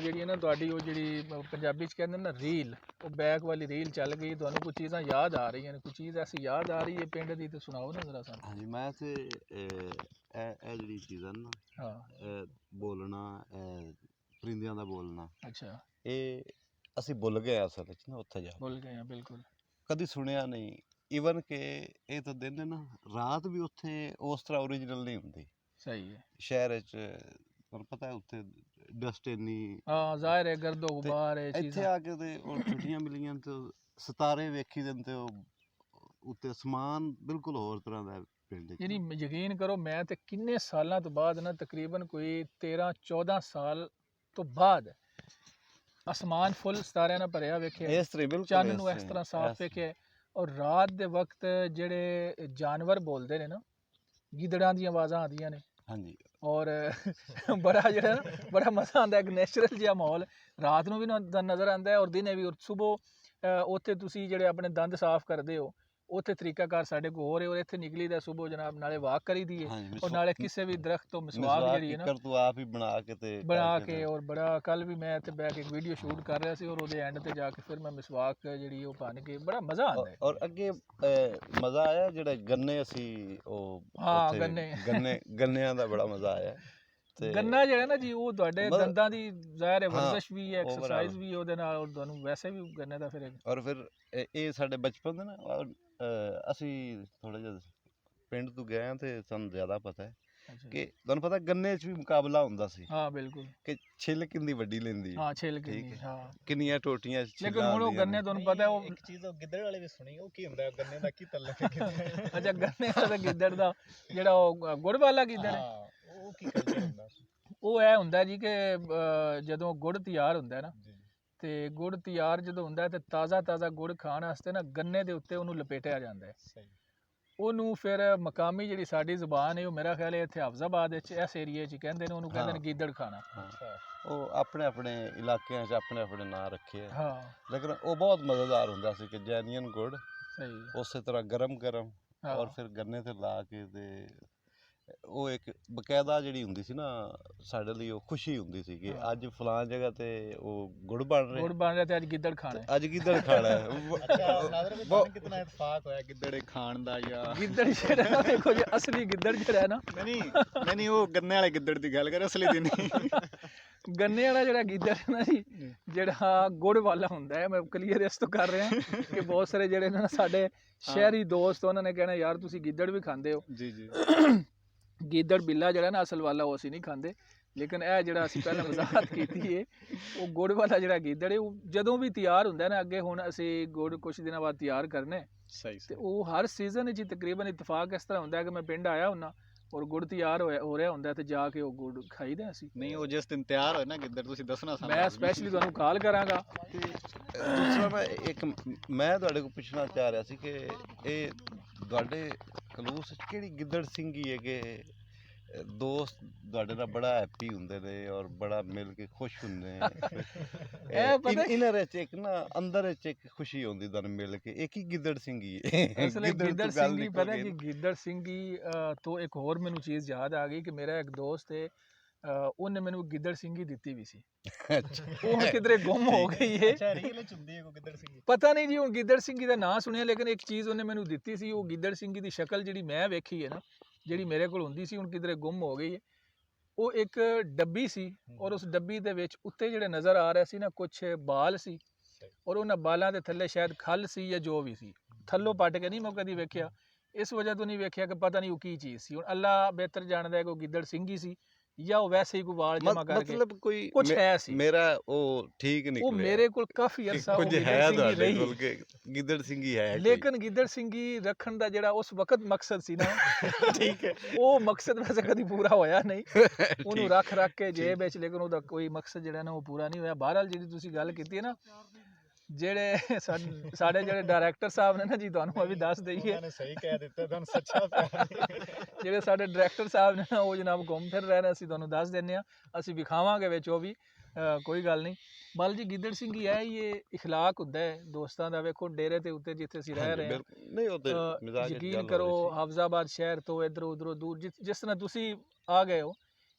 ਜਿਹੜੀ ਹੈ ਨਾ ਤੁਹਾਡੀ ਉਹ ਜਿਹੜੀ ਪੰਜਾਬੀ 'ਚ ਕਹਿੰਦੇ ਨਾ ਰੀਲ, ਉਹ ਬੈਕ ਵਾਲੀ ਰੀਲ ਚੱਲ ਗਈ, ਤੁਹਾਨੂੰ ਕੁਝ ਚੀਜ਼ਾਂ ਯਾਦ ਆ ਰਹੀਆਂ ਨੇ, ਕੋਈ ਚੀਜ਼ ਐਸੀ ਯਾਦ ਆ ਰਹੀ ਹੈ ਪਿੰਡ ਦੀ, ਤੇ ਸੁਣਾਓ ਨਾ ਜ਼ਰਾ ਸਾਨੂੰ।
ਹਾਂਜੀ, ਮੈਂ ਤੇ ਇਹ ਜਿਹੜੀ ਚੀਜ਼ਾਂ ਨਾ,
ਹਾਂ
ਬੋਲਣਾ, ਪਰਿੰਦਿਆਂ ਦਾ ਬੋਲਣਾ,
ਅੱਛਾ,
ਇਹ ਅਸੀਂ ਭੁੱਲ ਗਏ ਅਸਲ ਵਿੱਚ ਨਾ ਉੱਥੇ ਜਾ ਕੇ।
ਭੁੱਲ ਗਏ ਹਾਂ ਬਿਲਕੁਲ।
ਕਦੀ ਸੁਣਿਆ ਨਹੀਂ। ਈਵਨ ਕਿ ਇਹ ਤਾਂ ਦਿਨ ਹੈ ਨਾ, ਰਾਤ ਵੀ ਉੱਥੇ ਉਸ ਤਰ੍ਹਾਂ ਓਰੀਜਨਲ ਨਹੀਂ ਹੁੰਦੀ।
ਸਹੀ ਹੈ।
ਸ਼ਹਿਰ ਵਿੱਚ ਤੁਹਾਨੂੰ ਪਤਾ ਉੱਥੇ ਡਸਟ ਇੰਨੀ,
ਹਾਂ ਜ਼ਾਹਿਰ ਹੈ, ਗਰਦੋ
ਤੇ
ਗੁਬਾਰ ਹੈ
ਇੱਥੇ
ਚੀਜ਼ਾਂ।
ਆ ਕੇ ਤੇ ਉਹ ਛੁੱਟੀਆਂ ਮਿਲੀਆਂ ਤੇ ਸਿਤਾਰੇ ਵੇਖੀ ਦਿੰਦੇ, ਤੇ ਉਹ ਉੱਤੇ ਅਸਮਾਨ ਬਿਲਕੁਲ ਹੋਰ ਤਰ੍ਹਾਂ ਦਾ ਪਿੰਡ 'ਚ।
ਯਾਨੀ ਯਕੀਨ ਕਰੋ, ਮੈਂ ਤੇ ਕਿੰਨੇ ਸਾਲਾਂ ਤੋਂ ਬਾਅਦ ਨਾ, ਤਕਰੀਬਨ ਕੋਈ 13-14 ਸਾਲ ਤੋਂ ਬਾਅਦ ਅਸਮਾਨ ਫੁੱਲ ਸਿਤਾਰਿਆਂ ਨਾਲ ਭਰਿਆ ਵੇਖਿਆ,
ਇਸ ਤਰ੍ਹਾਂ ਬਿਲਕੁਲ
ਚੰਨ ਨੂੰ ਇਸ ਤਰ੍ਹਾਂ ਸਾਫ਼
ਇਸ
ਵੇਖਿਆ। ਔਰ ਰਾਤ ਦੇ ਵਕਤ ਜਿਹੜੇ ਜਾਨਵਰ ਬੋਲਦੇ ਨੇ ਨਾ, ਗਿੱਦੜਾਂ ਦੀਆਂ ਆਵਾਜ਼ਾਂ ਆਉਂਦੀਆਂ ਨੇ,
ਹਾਂਜੀ,
ਔਰ ਬੜਾ ਜਿਹੜਾ ਨਾ ਬੜਾ ਮਜ਼ਾ ਆਉਂਦਾ, ਇੱਕ ਨੈਚੁਰਲ ਜਿਹਾ ਮਾਹੌਲ ਰਾਤ ਨੂੰ ਵੀ ਨਜ਼ਰ ਆਉਂਦਾ ਹੈ ਔਰ ਦਿਨੇ ਵੀ। ਔਰ ਸੁਬਹ ਉੱਥੇ ਤੁਸੀਂ ਜਿਹੜੇ ਆਪਣੇ ਦੰਦ ਸਾਫ਼ ਕਰਦੇ ਹੋ, ਉੱਥੇ ਤਰੀਕਾਕਾਰ ਸਾਡੇ ਕੋਲ ਹੋਰ ਹੈ, ਔਰ ਇੱਥੇ ਨਿਕਲੀ ਦਾ ਸੁਬਹ ਜਨਾਬ ਨਾਲੇ ਵਾਕ ਕਰੀ ਦੀ ਹੈ
ਹਾਂਜੀ
ਔਰ ਨਾਲੇ ਕਿਸੇ ਵੀ ਦਰਖਤ ਤੋਂ ਮਿਸਵਾਕ ਜਿਹੜੀ ਹੈ ਨਾ
ਤੂੰ ਆਪ ਹੀ ਬਣਾ ਕੇ ਤੇ
ਬਣਾ
ਕਰਕੇ
ਕੇ,
ਨਾ।
ਔਰ ਬੜਾ ਕੱਲ ਵੀ ਮੈਂ ਇੱਥੇ ਬਹਿ ਕੇ ਇੱਕ ਵੀਡੀਓ ਸ਼ੂਟ ਕਰ ਰਿਹਾ ਸੀ ਔਰ ਉਹਦੇ ਐਂਡ ਤੇ ਜਾ ਕੇ ਫਿਰ ਮੈਂ ਮਿਸਵਾਕ ਜਿਹੜੀ ਉਹ ਬਣ ਕੇ ਬੜਾ ਮਜ਼ਾ ਆਉਂਦਾ ਹੈ।
ਔਰ ਅੱਗੇ ਮਜ਼ਾ ਆਇਆ ਜਿਹੜੇ ਗੰਨੇ ਅਸੀਂ ਉਹ
ਹਾਂ,
ਉੱਥੇ ਗੰਨਿਆਂ ਦਾ ਬੜਾ ਮਜ਼ਾ ਆਇਆ ਤੇ
ਗੰਨਾ ਜਿਹੜਾ ਨਾ ਜੀ ਉਹ ਤੁਹਾਡੇ
ਮਤਲਬ-
ਦੰਦਾਂ ਦੀ ਜ਼ਾਹਿਰ ਹੈ
ਹਾਂ,
ਵਰਜ਼ਿਸ਼ ਵੀ ਹੈ,
overall।
ਐਕਸਰਸਾਈਜ਼ ਵੀ ਉਹਦੇ ਨਾਲ, ਔਰ ਤੁਹਾਨੂੰ ਵੈਸੇ ਵੀ ਗੰਨੇ ਦਾ ਫਿਰ
ਔਰ ਫਿਰ ਇਹ ਸਾਡੇ ਬਚਪਨ ਦੇ ਨਾ ਔਰ, ਅਸੀਂ ਥੋੜਾ ਜਿਹਾ ਪਿੰਡ ਤੋਂ ਗਏ ਹਾਂ ਤੇ ਸਾਨੂੰ ਜ਼ਿਆਦਾ ਪਤਾ ਹੈ
ਅੱਛਾ।
ਕਿ ਤੁਹਾਨੂੰ ਪਤਾ ਗੰਨੇ 'ਚ ਵੀ ਮੁਕਾਬਲਾ ਹੁੰਦਾ ਸੀ
ਹਾਂ ਬਿਲਕੁਲ,
ਕਿ ਛਿੱਲ ਕਿੰਨੀ ਵੱਡੀ ਲੈਂਦੀ ਹੈ,
ਹਾਂ ਛਿੱਲ ਕੇ
ਠੀਕ
ਨਹੀਂ,
ਹੈ।
ਹਾਂ
ਕਿੰਨੀਆਂ ਟੋਟੀਆਂ
ਲੇਕਿਨ ਹੁਣ ਉਹ ਗੰਨੇ ਤੁਹਾਨੂੰ ਪਤਾ ਹੈ ਉਹ
ਇੱਕ ਚੀਜ਼ ਉਹ ਗਿੱਦੜ ਵਾਲੇ ਵੀ ਸੁਣੀ, ਉਹ ਕੀ ਹੁੰਦਾ ਗੰਨੇ ਦਾ ਕੀ ਤਲਕ ਹੈ?
ਅੱਛਾ ਗੰਨੇ ਦਾ ਗਿੱਦੜ ਦਾ ਜਿਹੜਾ ਉਹ ਗੁੜ ਵਾਲਾ ਗਿੱਦੜ ਹੈ,
ਹਾਂ, ਉਹ ਕੀ ਕਲਚਰ ਹੁੰਦਾ?
ਉਹ ਇਹ ਹੁੰਦਾ ਜੀ ਕਿ ਜਦੋਂ ਗੁੜ ਤਿਆਰ ਹੁੰਦਾ ਹੈ ਨਾ,
ਜੀ
ਤੇ ਗੁੜ ਤਿਆਰ ਜਦੋਂ ਹੁੰਦਾ ਹੈ ਤੇ ਤਾਜ਼ਾ ਗੁੜ ਖਾਣ ਵਾਸਤੇ ਨਾ ਗੰਨੇ ਦੇ ਉੱਤੇ ਉਹਨੂੰ ਲਪੇਟਿਆ ਜਾਂਦਾ ਹੈ।
ਸਹੀ।
ਉਹਨੂੰ ਫਿਰ ਮਕਾਮੀ ਜਿਹੜੀ ਸਾਡੀ ਜ਼ੁਬਾਨ ਹੈ ਉਹ ਮੇਰਾ ਖਿਆਲ ਹੈ ਇੱਥੇ ਹਾਫਜ਼ਾਬਾਦ ਵਿੱਚ ਇਸ ਏਰੀਏ 'ਚ ਕਹਿੰਦੇ ਨੇ, ਉਹਨੂੰ ਕਹਿੰਦੇ ਨੇ
ਹਾਂ।
ਗਿੱਦੜ ਖਾਣਾ।
ਅੱਛਾ।
ਉਹ ਆਪਣੇ ਆਪਣੇ ਇਲਾਕਿਆਂ 'ਚ ਆਪਣੇ ਆਪਣੇ ਨਾਂ ਰੱਖੇ ਆ।
ਹਾਂ
ਲੇਕਿਨ ਉਹ ਬਹੁਤ ਮਜ਼ੇਦਾਰ ਹੁੰਦਾ ਸੀ ਕਿ ਜੈਨੀਅਨ ਗੁੜ
ਸਹੀ,
ਉਸੇ ਤਰ੍ਹਾਂ ਗਰਮ
ਹਾਂ
ਔਰ ਫਿਰ ਗੰਨੇ ਤੇ ਲਾ ਕੇ ਤੇ ਉਹ ਇੱਕ ਬਕਾਇਦਾ ਜਿਹੜੀ ਹੁੰਦੀ ਸੀ ਨਾ ਸਾਡੇ ਲਈ ਉਹ ਖੁਸ਼ੀ ਹੁੰਦੀ ਸੀ ਕਿ
ਹਾਂ।
ਅੱਜ ਫਲਾਂ ਜਗ੍ਹਾ ਤੇ ਉਹ ਗੁੜ ਬਣ
ਗੁੜ
ਰਿਹਾ
ਬਣ ਰਿਹਾ ਤੇ ਅੱਜ ਗਿੱਦੜ ਖਾਣਾ ਹੈ।
ਅੱਜ ਗਿੱਦੜ ਖਾਣਾ ਹੈ
ਅੱਛਾ ਨਾਦਰ ਵੀ ਤੁਹਾਨੂੰ ਕਿਤਨਾ ਇਤਫਾਕ ਹੋਇਆ ਗਿੱਦੜ ਖਾਣ ਦਾ ਜਾਂ
ਗਿੱਦੜ ਜਿਹੜਾ ਨਾ ਦੇਖੋ ਜੀ ਅਸਲੀ ਗਿੱਦੜ ਜਿਹੜਾ ਹੈ ਨਾ,
ਨਹੀਂ ਉਹ ਗੰਨੇ ਵਾਲੇ ਗਿੱਦੜ ਦੀ ਗੱਲ ਕਰ, ਅਸਲੀ ਦੀ ਨਹੀਂ।
ਗੰਨੇ ਵਾਲਾ ਜਿਹੜਾ ਗਿੱਦੜ ਹੈ ਨਾ ਜੀ, ਜਿਹੜਾ ਗੁੜ ਵਾਲਾ ਹੁੰਦਾ ਹੈ, ਮੈਂ ਕਲੀਅਰ ਇਸ ਤੋਂ ਕਰ ਰਿਹਾ ਕਿ ਬਹੁਤ ਸਾਰੇ ਜਿਹੜੇ ਨੇ ਨਾ ਸਾਡੇ ਸ਼ਹਿਰੀ ਦੋਸਤ ਉਹਨਾਂ ਨੇ ਕਹਿਣਾ ਯਾਰ ਤੁਸੀਂ ਗਿੱਦੜ ਵੀ ਖਾਂਦੇ ਹੋ।
ਜੀ ਜੀ।
ਗਿੱਦੜ ਬਿੱਲਾ ਜਿਹੜਾ ਨਾ ਅਸਲ ਵਾਲਾ ਉਹ ਅਸੀਂ ਨਹੀਂ ਖਾਂਦੇ, ਲੇਕਿਨ ਇਹ ਜਿਹੜਾ ਅਸੀਂ ਪਹਿਲਾਂ ਵਜ਼ਾਹਤ ਕੀਤੀ ਹੈ ਉਹ ਗੁੜ ਵਾਲਾ ਜਿਹੜਾ ਗਿੱਦੜ ਹੈ ਉਹ ਜਦੋਂ ਵੀ ਤਿਆਰ ਹੁੰਦਾ ਨਾ, ਅੱਗੇ ਹੁਣ ਅਸੀਂ ਗੁੜ ਕੁਛ ਦਿਨਾਂ ਬਾਅਦ ਤਿਆਰ ਕਰਨੇ
ਸਹੀ
ਤੇ
ਸਹੀ।
ਉਹ ਹਰ ਸੀਜ਼ਨ ਵਿੱਚ ਹੀ ਤਕਰੀਬਨ ਇਤਫਾਕ ਇਸ ਤਰ੍ਹਾਂ ਹੁੰਦਾ ਹੈ ਕਿ ਮੈਂ ਪਿੰਡ ਆਇਆ ਹੁੰਨਾ ਔਰ ਗੁੜ ਤਿਆਰ ਹੋ ਰਿਹਾ ਹੁੰਦਾ ਤੇ ਜਾ ਕੇ ਉਹ ਗੁੜ ਖਾਈਦਾ ਅਸੀਂ।
ਨਹੀਂ ਉਹ ਜਿਸ ਦਿਨ ਤਿਆਰ ਹੋਏ ਨਾ ਗਿੱਦੜ ਤੁਸੀਂ ਦੱਸਣਾ ਸਾਨੂੰ।
ਮੈਂ ਸਪੈਸ਼ਲੀ ਤੁਹਾਨੂੰ ਕਾਲ ਕਰਾਂਗਾ।
ਦੂਸਰਾ ਮੈਂ ਤੁਹਾਡੇ ਕੋਲ ਪੁੱਛਣਾ ਚਾਹ ਰਿਹਾ ਸੀ ਕਿ ਇਹ ਤੁਹਾਡੇ ਖਲੂਸ 'ਚ ਕਿਹੜੀ ਗਿੱਦੜ ਸਿੰਘੀ ਹੈ ਕਿ ਦੋਸਤ ਤੁਹਾਡੇ ਨਾਲ ਬੜਾ ਹੈਪੀ ਹੁੰਦੇ ਨੇ ਔਰ ਬੜਾ ਮਿਲ ਕੇ ਖੁਸ਼ ਹੁੰਦੇ ਨੇ?
ਪਤਾ
ਇਹਨਾਂ ਵਿੱਚ ਇੱਕ ਨਾ ਅੰਦਰ ਵਿੱਚ ਇੱਕ ਖੁਸ਼ੀ ਹੁੰਦੀ ਤੁਹਾਨੂੰ ਮਿਲ ਕੇ, ਇਹ ਕੀ ਗਿੱਦੜ ਸਿੰਘੀ ਹੈ?
ਅਸਲ ਗਿੱਦੜ
ਤੋਂ ਗੱਲ
ਸਿੰਘੀ
ਨਿਕਲ
ਪਤਾ
ਗਈ
ਕਿ
ਨਾ।
ਗਿੱਦੜ ਸਿੰਘੀ ਤੋਂ ਇੱਕ ਹੋਰ ਮੈਨੂੰ ਚੀਜ਼ ਯਾਦ ਆ ਗਈ ਕਿ ਮੇਰਾ ਇੱਕ ਦੋਸਤ ਹੈ, ਉਹਨੇ ਮੈਨੂੰ ਗਿੱਦੜ ਸਿੰਘੀ ਦਿੱਤੀ ਵੀ ਸੀ,
ਅੱਛਾ
ਉਹ ਕਿਧਰੇ ਗੁੰਮ ਹੋ ਗਈ ਹੈ।
ਅੱਛਾ ਰੀਲ ਚ ਹੁੰਦੀ ਹੈ ਕੋਈ ਗਿੱਦੜ ਸਿੰਘ?
ਪਤਾ ਨਹੀਂ ਜੀ ਹੁਣ ਗਿੱਦੜ ਸਿੰਘੀ ਦਾ ਨਾਂ ਸੁਣਿਆ, ਲੇਕਿਨ ਇੱਕ ਚੀਜ਼ ਉਹਨੇ ਮੈਨੂੰ ਦਿੱਤੀ ਸੀ, ਉਹ ਗਿੱਦੜ ਸਿੰਘੀ ਦੀ ਸ਼ਕਲ ਜਿਹੜੀ ਮੈਂ ਵੇਖੀ ਹੈ ਨਾ, ਜਿਹੜੀ ਮੇਰੇ ਕੋਲ ਹੁੰਦੀ ਸੀ, ਹੁਣ ਕਿਧਰੇ ਗੁੰਮ ਹੋ ਗਈ ਹੈ। ਉਹ ਇੱਕ ਡੱਬੀ ਸੀ ਔਰ ਉਸ ਡੱਬੀ ਦੇ ਵਿੱਚ ਉੱਤੇ ਜਿਹੜੇ ਨਜ਼ਰ ਆ ਰਿਹਾ ਸੀ ਨਾ ਕੁਛ ਬਾਲ ਸੀ ਔਰ ਉਹਨਾਂ ਬਾਲਾਂ ਦੇ ਥੱਲੇ ਸ਼ਾਇਦ ਖੱਲ ਸੀ ਜਾਂ ਜੋ ਵੀ ਸੀ, ਥੱਲੋਂ ਪੱਟ ਕੇ ਨਹੀਂ ਮੈਂ ਕਦੀ ਵੇਖਿਆ, ਇਸ ਵਜ੍ਹਾ ਤੋਂ ਨਹੀਂ ਵੇਖਿਆ ਕਿ ਪਤਾ ਨਹੀਂ ਉਹ ਕੀ ਚੀਜ਼ ਸੀ। ਹੁਣ ਅੱਲਾ ਬਿਹਤਰ ਜਾਣਦਾ ਹੈ ਕਿ ਉਹ ਗਿੱਦੜ ਸਿੰਘੀ ਸੀ ਜਾਂ ਉਹ ਵੈਸੇ ਹੀ ਕੋਈ ਵਾਲ ਜਮਾ ਕਰਕੇ
ਮਤਲਬ ਕੋਈ
ਕੁਛ ਹੈ ਸੀ।
ਮੇਰਾ ਉਹ ਠੀਕ
ਉਹ
ਨਿਕਲਿਆ
ਮੇਰੇ ਕੋਲ ਕਾਫੀ ਅਰਸਾ ਉਹ
ਕੁਝ
ਗਿੱਦੜ
ਹੈ
ਸਿੰਘੀ
ਤੁਹਾਡੇ
ਰਹੀ,
ਕੋਲ ਕਿ ਗਿੱਦੜ ਸਿੰਘੀ ਹੈ ਕੋਈ?
ਲੇਕਿਨ ਗਿੱਦੜ ਸਿੰਘੀ ਰੱਖਣ ਦਾ ਜਿਹੜਾ ਉਸ ਵਕਤ ਮਕਸਦ ਸੀ ਨਾ
ਠੀਕ ਹੈ
ਉਹ ਮਕਸਦ ਵੈਸੇ ਕਦੀ ਪੂਰਾ ਹੋਇਆ ਨਹੀਂ, ਉਹਨੂੰ
ਠੀਕ।
ਰੱਖ ਕੇ ਜੇਬ ਵਿੱਚ, ਲੇਕਿਨ ਉਹਦਾ ਕੋਈ ਮਕਸਦ ਜਿਹੜਾ ਨਾ ਉਹ ਪੂਰਾ ਨਹੀਂ ਹੋਇਆ। ਬਹਰਹਾਲ ਜਿਹੜੀ ਤੁਸੀਂ ਗੱਲ ਕੀਤੀ ਹੈ ਨਾ, ਜਿਹੜੇ ਸਾਡੇ ਜਿਹੜੇ ਡਾਇਰੈਕਟਰ ਸਾਹਿਬ ਨੇ ਨਾ ਜੀ, ਤੁਹਾਨੂੰ ਅਭੀ ਦੱਸ ਦਈਏ,
ਨੇ ਸਹੀ ਕਹਿ ਦਿੱਤਾ, ਤੁਹਾਨੂੰ ਸੱਚਾ ਪਿਆਰ।
ਜਿਹੜੇ ਸਾਡੇ ਡਾਇਰੈਕਟਰ ਸਾਹਿਬ ਨੇ ਨਾ ਉਹ ਜਨਾਬ ਘੁੰਮ ਫਿਰ ਰਹੇ ਨੇ, ਅਸੀਂ ਤੁਹਾਨੂੰ ਦੱਸ ਦਿੰਦੇ ਹਾਂ, ਅਸੀਂ ਵਿਖਾਵਾਂਗੇ ਵਿੱਚ ਉਹ ਵੀ, ਕੋਈ ਗੱਲ ਨਹੀਂ। ਬਲ ਜੀ ਗਿੱਦੜ ਸਿੰਘੀ ਹੈ ਇਹ ਇਖਲਾਕ ਹੁੰਦਾ ਹੈ ਦੋਸਤਾਂ ਦਾ। ਵੇਖੋ ਡੇਰੇ ਦੇ ਉੱਤੇ ਜਿੱਥੇ ਅਸੀਂ ਰਹਿ ਰਹੇ ਹਾਂ,
ਨਹੀਂ ਉਹ ਤੇ ਮਜ਼ਾਕ ਦੀ
ਯਕੀਨ
ਗੱਲ ਹੋ
ਕਰੋ
ਰਹੀ ਸੀ।
ਹਾਫਜ਼ਾਬਾਦ ਸ਼ਹਿਰ ਤੋਂ ਇੱਧਰੋਂ ਉੱਧਰੋਂ ਦੂਰ ਜਿਸ ਤਰ੍ਹਾਂ ਤੁਸੀਂ ਆ ਗਏ ਹੋ,